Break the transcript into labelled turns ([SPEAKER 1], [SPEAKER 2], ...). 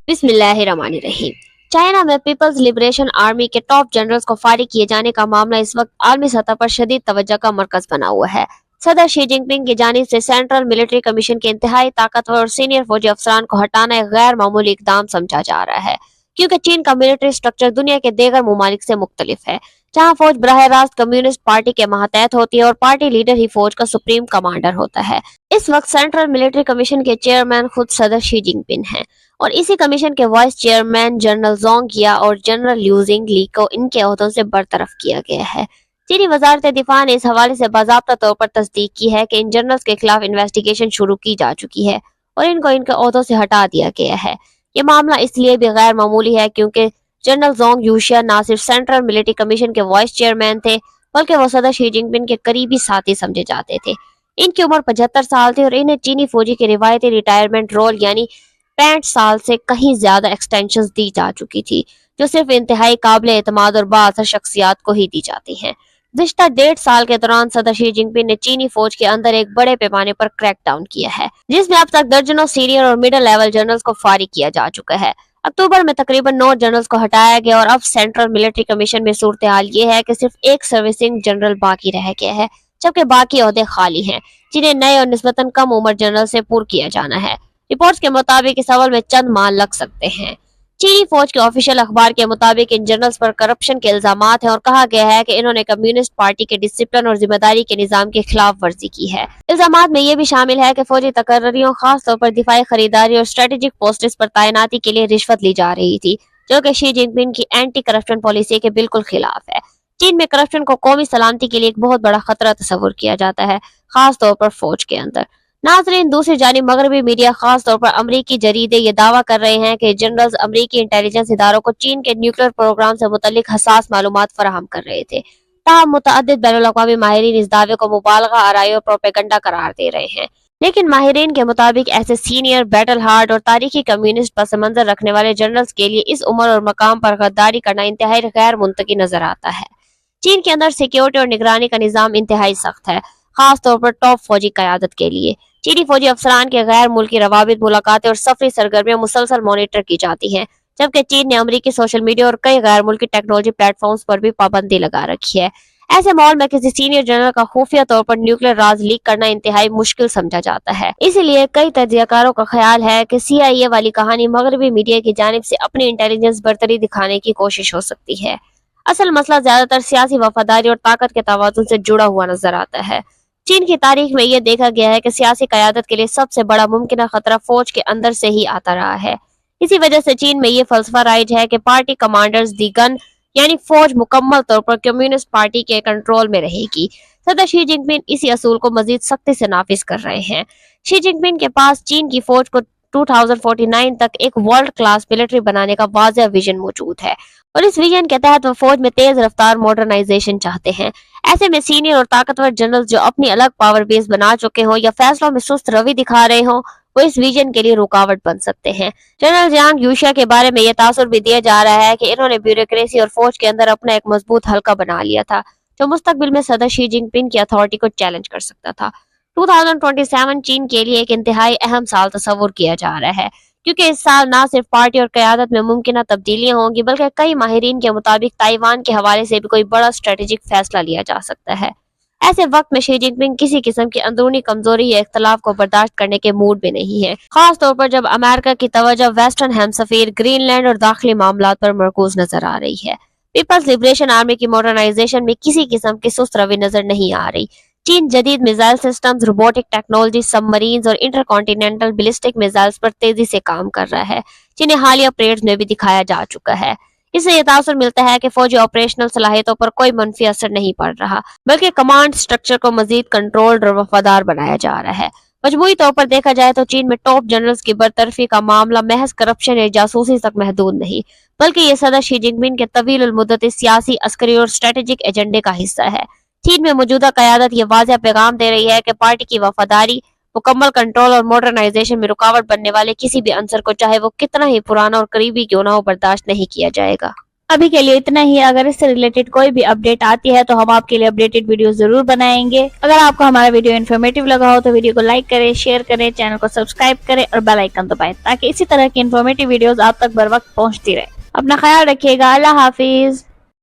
[SPEAKER 1] بسم اللہ الرحمن الرحیم۔ چائنا میں پیپلز لبریشن آرمی کے ٹاپ جنرلز کو فارغ کیے جانے کا معاملہ اس وقت عالمی سطح پر شدید توجہ کا مرکز بنا ہوا ہے۔ صدر شی جن پنگ کی جانب سے سینٹرل ملٹری کمیشن کے انتہائی طاقتور اور سینئر فوجی افسران کو ہٹانا ایک غیر معمولی اقدام سمجھا جا رہا ہے، کیونکہ چین کا ملٹری سٹرکچر دنیا کے دیگر ممالک سے مختلف ہے، جہاں فوج براہ راست کمیونسٹ پارٹی کے ماتحت ہوتی ہے اور پارٹی لیڈر ہی فوج کا سپریم کمانڈر ہوتا ہے۔ اس وقت سینٹرل ملٹری کمیشن کے چیئرمین خود صدر شی جن پنگ ہیں، اور اسی کمیشن کے وائس چیئرمین جنرل زونگ یا اور جنرل لیو زنگ لی کو ان کے عہدوں سے برطرف کیا گیا ہے۔ چینی وزارت دفاع نے اس حوالے سے باضابطہ طور پر تصدیق کی ہے کہ ان جنرلز کے خلاف انویسٹیگیشن شروع کی جا چکی ہے اور ان کو ان کے عہدوں سے ہٹا دیا گیا ہے۔ یہ معاملہ اس لیے بھی غیر معمولی ہے کیونکہ جنرل زونگ یوشیا نہ صرف سینٹرل ملٹری کمیشن کے وائس چیئرمین تھے، بلکہ وہ صدر شی جن پنگ کے قریبی ساتھی سمجھے جاتے تھے۔ ان کی عمر 75 سال تھی اور انہیں چینی فوجی کے روایتی ریٹائرمنٹ رول یعنی 65 سال سے کہیں زیادہ ایکسٹینشنز دی جا چکی تھی، جو صرف انتہائی قابل اعتماد اور بااثر شخصیات کو ہی دی جاتی ہیں۔ گزشتہ 1.5 سال کے دوران صدر شی جن پنگ نے چینی فوج کے اندر ایک بڑے پیمانے پر کریک ڈاؤن کیا ہے، جس میں اب تک درجنوں سینئر اور مڈل لیول جنرلز کو فارغ کیا جا چکا ہے۔ اکتوبر میں تقریباً 9 جنرلز کو ہٹایا گیا اور اب سینٹرل ملٹری کمیشن میں صورتحال یہ ہے کہ صرف ایک سروسنگ جنرل باقی رہ گیا ہے، جبکہ باقی عہدے خالی ہیں، جنہیں نئے اور نسبتاً کم عمر جنرل سے پر کیا جانا ہے۔ رپورٹس کے مطابق اس عمل میں چند ماہ لگ سکتے ہیں۔ چینی فوج کے آفیشیل اخبار کے مطابق ان جنرلز پر کرپشن کے الزامات ہیں اور کہا گیا ہے کہ انہوں نے کمیونسٹ پارٹی کے ڈسپلن اور ذمہ داری کے نظام کی خلاف ورزی کی ہے۔ الزامات میں یہ بھی شامل ہے کہ فوجی تقرریوں، خاص طور پر دفاعی خریداری اور اسٹریٹجک پوسٹس پر تعیناتی کے لیے رشوت لی جا رہی تھی، جو کہ شی جن پنگ کی اینٹی کرپشن پالیسی کے بالکل خلاف ہے۔ چین میں کرپشن کو قومی سلامتی کے لیے ایک بہت بڑا خطرہ تصور کیا جاتا ہے، خاص طور پر فوج کے اندر۔ ناظرین، دوسری جانب مغربی میڈیا، خاص طور پر امریکی جریدے، یہ دعویٰ کر رہے ہیں کہ جنرلز امریکی انٹیلیجنس اداروں کو چین کے نیوکلیر پروگرام سے متعلق حساس معلومات فراہم کر رہے تھے۔ تاہم متعدد بین الاقوامی ماہرین اس دعوے کو مبالغہ آرائی اور پروپیگنڈا قرار دے رہے ہیں، لیکن ماہرین کے مطابق ایسے سینئر، بیٹل ہارڈ اور تاریخی کمیونسٹ پس منظر رکھنے والے جنرلز کے لیے اس عمر اور مقام پر غداری کرنا انتہائی غیر منطقی نظر آتا ہے۔ چین کے اندر سیکیورٹی اور نگرانی کا نظام انتہائی سخت ہے، خاص طور پر ٹاپ فوجی قیادت کے لیے۔ چینی فوجی افسران کے غیر ملکی روابط، ملاقاتیں اور سفری سرگرمیاں مسلسل مانیٹر کی جاتی ہیں، جبکہ چین نے امریکی سوشل میڈیا اور کئی غیر ملکی ٹیکنالوجی پلیٹ فارمز پر بھی پابندی لگا رکھی ہے۔ ایسے ماحول میں کسی سینئر جنرل کا خفیہ طور پر نیوکلیر راز لیک کرنا انتہائی مشکل سمجھا جاتا ہے۔ اسی لیے کئی تجزیہ کاروں کا خیال ہے کہ سی آئی اے والی کہانی مغربی میڈیا کی جانب سے اپنی انٹیلیجنس برتری دکھانے کی کوشش ہو سکتی ہے۔ اصل مسئلہ زیادہ تر سیاسی وفاداری اور طاقت کے توازن سے جڑا ہوا نظر آتا ہے۔ چین کی تاریخ میں یہ دیکھا گیا ہے کہ سیاسی قیادت کے لیے سب سے بڑا ممکنہ خطرہ فوج کے اندر سے ہی آتا رہا ہے۔ اسی وجہ سے چین میں یہ فلسفہ رائج ہے کہ پارٹی کمانڈرز دی گن، یعنی فوج مکمل طور پر کمیونسٹ پارٹی کے کنٹرول میں رہے گی۔ صدر شی جن پنگ اسی اصول کو مزید سختی سے نافذ کر رہے ہیں۔ شی جن پنگ کے پاس چین کی فوج کو 2049 تک ایک ورلڈ کلاس ملٹری بنانے کا واضح ویژن موجود ہے، اور اس ویژن کے تحت وہ فوج میں تیز رفتار ماڈرنائزیشن چاہتے ہیں۔ ایسے میں سینئر اور طاقتور جنرل جو اپنی الگ پاور بیس بنا چکے ہوں یا فیصلوں میں سست روی دکھا رہے ہوں، وہ اس ویژن کے لیے رکاوٹ بن سکتے ہیں۔ جنرل جانگ یوشیا کے بارے میں یہ تاثر بھی دیا جا رہا ہے کہ انہوں نے بیوروکریسی اور فوج کے اندر اپنا ایک مضبوط حلقہ بنا لیا تھا، جو مستقبل میں صدر شی جن پنگ کی اتھارٹی کو چیلنج کر سکتا تھا۔ 2027 چین کے لیے ایک انتہائی اہم سال تصور کیا جا رہا ہے، کیونکہ اس سال نہ صرف پارٹی اور قیادت میں ممکنہ تبدیلیاں ہوں گی، بلکہ کئی ماہرین کے مطابق تائیوان کے حوالے سے بھی کوئی بڑا اسٹریٹجک فیصلہ لیا جا سکتا ہے۔ ایسے وقت میں شی جن پنگ کسی قسم کی اندرونی کمزوری یا اختلاف کو برداشت کرنے کے موڈ میں نہیں ہے، خاص طور پر جب امریکہ کی توجہ ویسٹرن ہیمسفیر، گرین لینڈ اور داخلی معاملات پر مرکوز نظر آ رہی ہے۔ پیپلز لبریشن آرمی کی ماڈرنائزیشن میں کسی قسم کی سست روی نظر نہیں آ رہی۔ چین جدید میزائل سسٹمز، روبوٹک ٹیکنالوجی، سب مرینز اور انٹر کانٹیننٹل بیلسٹک میزائلز پر تیزی سے کام کر رہا ہے، جنہیں حالیہ پریڈز میں بھی دکھایا جا چکا ہے۔ اس سے یہ تاثر ملتا ہے کہ فوجی آپریشنل صلاحیتوں پر کوئی منفی اثر نہیں پڑ رہا، بلکہ کمانڈ سٹرکچر کو مزید کنٹرولڈ اور وفادار بنایا جا رہا ہے۔ مجموعی طور پر دیکھا جائے تو چین میں ٹاپ جنرلز کی برطرفی کا معاملہ محض کرپشن یا جاسوسی تک محدود نہیں، بلکہ یہ صدر شی جن پنگ کے طویل المدت سیاسی، عسکری اور اسٹریٹجک ایجنڈے کا حصہ ہے۔ چین میں موجودہ قیادت یہ واضح پیغام دے رہی ہے کہ پارٹی کی وفاداری، مکمل کنٹرول اور ماڈرنائزیشن میں رکاوٹ بننے والے کسی بھی عنصر کو، چاہے وہ کتنا ہی پرانا اور قریبی کیوں نہ ہو، برداشت نہیں کیا جائے گا۔
[SPEAKER 2] ابھی کے لیے اتنا ہی. اگر اس سے ریلیٹڈ کوئی بھی اپڈیٹ آتی ہے تو ہم آپ کے لیے اپڈیٹڈ ویڈیو ضرور بنائیں گے. اگر آپ کو ہمارا ویڈیو انفارمیٹیو لگا ہو تو ویڈیو کو لائک کریں، شیئر کریں، چینل کو سبسکرائب کریں اور بیل آئیکن دبائیں تاکہ اسی طرح کی انفارمیٹیو ویڈیوز آپ تک بر وقت پہنچتی رہے. اپنا خیال رکھیے گا. اللہ حافظ.